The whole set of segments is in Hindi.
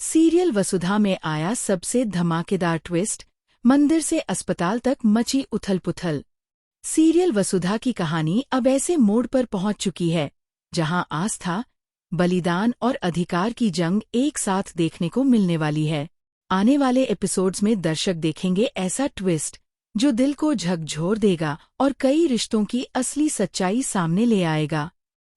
सीरियल वसुधा में आया सबसे धमाकेदार ट्विस्ट, मंदिर से अस्पताल तक मची उथल-पुथल। सीरियल वसुधा की कहानी अब ऐसे मोड़ पर पहुंच चुकी है जहां आस्था, बलिदान और अधिकार की जंग एक साथ देखने को मिलने वाली है। आने वाले एपिसोड्स में दर्शक देखेंगे ऐसा ट्विस्ट जो दिल को झकझोर देगा और कई रिश्तों की असली सच्चाई सामने ले आएगा।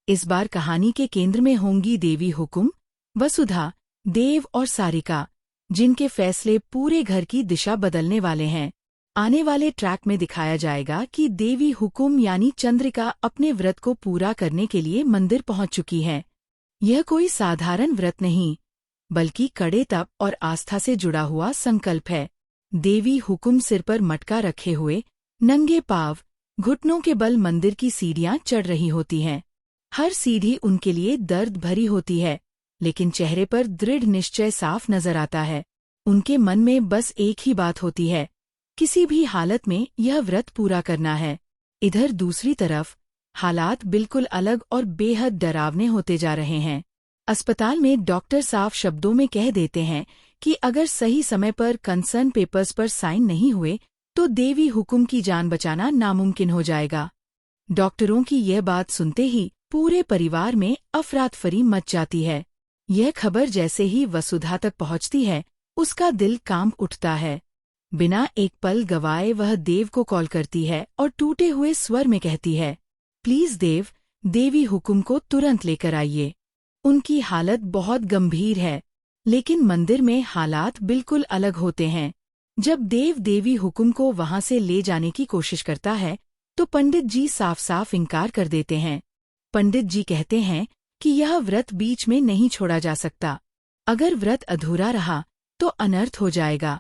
इस बार कहानी के केंद्र में होंगी देवी हुकुम, वसुधा, देव और सारिका, जिनके फैसले पूरे घर की दिशा बदलने वाले हैं। आने वाले ट्रैक में दिखाया जाएगा कि देवी हुकुम यानी चंद्रिका अपने व्रत को पूरा करने के लिए मंदिर पहुंच चुकी है। यह कोई साधारण व्रत नहीं, बल्कि कड़े तप और आस्था से जुड़ा हुआ संकल्प है। देवी हुकुम सिर पर मटका रखे हुए, नंगे पांव, घुटनों के बल मंदिर की सीढ़ियां चढ़ रही होती हैं। हर सीढ़ी उनके लिए दर्द भरी होती है, लेकिन चेहरे पर दृढ़ निश्चय साफ नजर आता है। उनके मन में बस एक ही बात होती है, किसी भी हालत में यह व्रत पूरा करना है। इधर दूसरी तरफ हालात बिल्कुल अलग और बेहद डरावने होते जा रहे हैं। अस्पताल में डॉक्टर साफ शब्दों में कह देते हैं कि अगर सही समय पर कंसर्न पेपर्स पर साइन नहीं हुए तो देवी हुकुम की जान बचाना नामुमकिन हो जाएगा। डॉक्टरों की यह बात सुनते ही पूरे परिवार में अफरातफरी मच जाती है। यह खबर जैसे ही वसुधा तक पहुंचती है, उसका दिल कांप उठता है। बिना एक पल गवाए वह देव को कॉल करती है और टूटे हुए स्वर में कहती है, प्लीज देव, देवी हुकुम को तुरंत लेकर आइए। उनकी हालत बहुत गंभीर है, लेकिन मंदिर में हालात बिल्कुल अलग होते हैं। जब देव देवी हुकुम को वहां से ले जाने की कोशिश करता है, तो पंडित जी साफ साफ इनकार कर देते हैं। पंडित जी कहते हैं कि यह व्रत बीच में नहीं छोड़ा जा सकता। अगर व्रत अधूरा रहा तो अनर्थ हो जाएगा।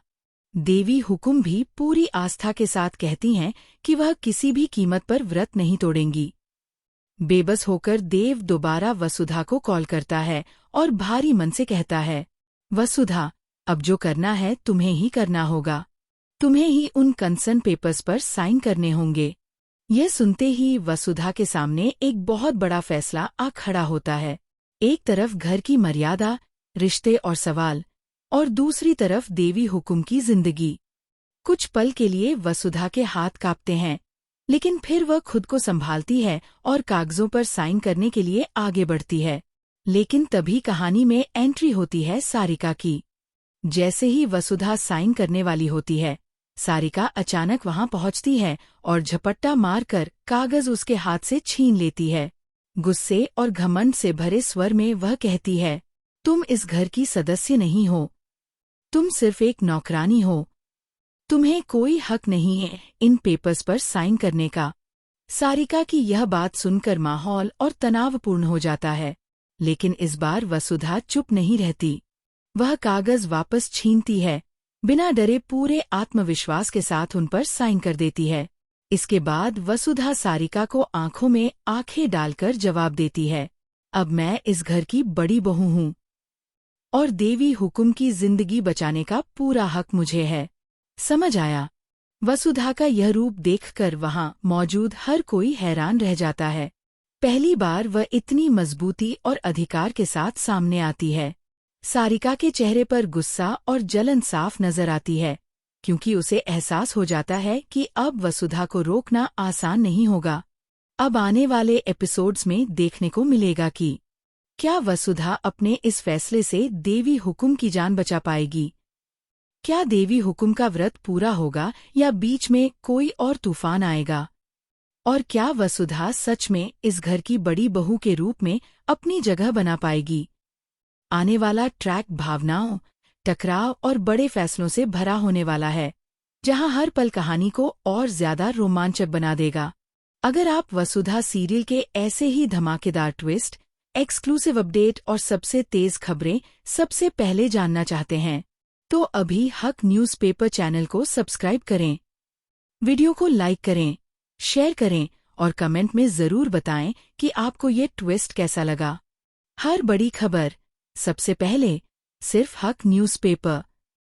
देवी हुकुम भी पूरी आस्था के साथ कहती हैं कि वह किसी भी कीमत पर व्रत नहीं तोड़ेंगी। बेबस होकर देव दोबारा वसुधा को कॉल करता है और भारी मन से कहता है, वसुधा, अब जो करना है तुम्हें ही करना होगा। तुम्हें ही उन कंसर्न पेपर्स पर साइन करने होंगे। यह सुनते ही वसुधा के सामने एक बहुत बड़ा फैसला आ खड़ा होता है। एक तरफ घर की मर्यादा, रिश्ते और सवाल, और दूसरी तरफ देवी हुकुम की जिंदगी। कुछ पल के लिए वसुधा के हाथ कांपते हैं, लेकिन फिर वह खुद को संभालती है और कागजों पर साइन करने के लिए आगे बढ़ती है। लेकिन तभी कहानी में एंट्री होती है सारिका की। जैसे ही वसुधा साइन करने वाली होती है, सारिका अचानक वहां पहुंचती है और झपट्टा मारकर कागज उसके हाथ से छीन लेती है। गुस्से और घमंड से भरे स्वर में वह कहती है, तुम इस घर की सदस्य नहीं हो, तुम सिर्फ एक नौकरानी हो। तुम्हें कोई हक नहीं है इन पेपर्स पर साइन करने का। सारिका की यह बात सुनकर माहौल और तनावपूर्ण हो जाता है, लेकिन इस बार वसुधा चुप नहीं रहती। वह कागज वापस छीनती है, बिना डरे पूरे आत्मविश्वास के साथ उन पर साइन कर देती है। इसके बाद वसुधा सारिका को आंखों में आंखें डालकर जवाब देती है, अब मैं इस घर की बड़ी बहू हूँ और देवी हुकुम की जिंदगी बचाने का पूरा हक मुझे है। समझ आया? वसुधा का यह रूप देखकर वहां मौजूद हर कोई हैरान रह जाता है। पहली बार वह इतनी मजबूती और अधिकार के साथ सामने आती है। सारिका के चेहरे पर गुस्सा और जलन साफ नजर आती है, क्योंकि उसे एहसास हो जाता है कि अब वसुधा को रोकना आसान नहीं होगा। अब आने वाले एपिसोड्स में देखने को मिलेगा कि क्या वसुधा अपने इस फैसले से देवी हुकुम की जान बचा पाएगी? क्या देवी हुकुम का व्रत पूरा होगा या बीच में कोई और तूफान आएगा? और क्या वसुधा सच में इस घर की बड़ी बहू के रूप में अपनी जगह बना पाएगी? आने वाला ट्रैक भावनाओं, टकराव और बड़े फैसलों से भरा होने वाला है, जहां हर पल कहानी को और ज्यादा रोमांचक बना देगा। अगर आप वसुधा सीरियल के ऐसे ही धमाकेदार ट्विस्ट, एक्सक्लूसिव अपडेट और सबसे तेज खबरें सबसे पहले जानना चाहते हैं, तो अभी हक न्यूज़पेपर चैनल को सब्सक्राइब करें। वीडियो को लाइक करें, शेयर करें और कमेंट में जरूर बताएं कि आपको ये ट्विस्ट कैसा लगा। हर बड़ी खबर सबसे पहले सिर्फ हक न्यूज़पेपर।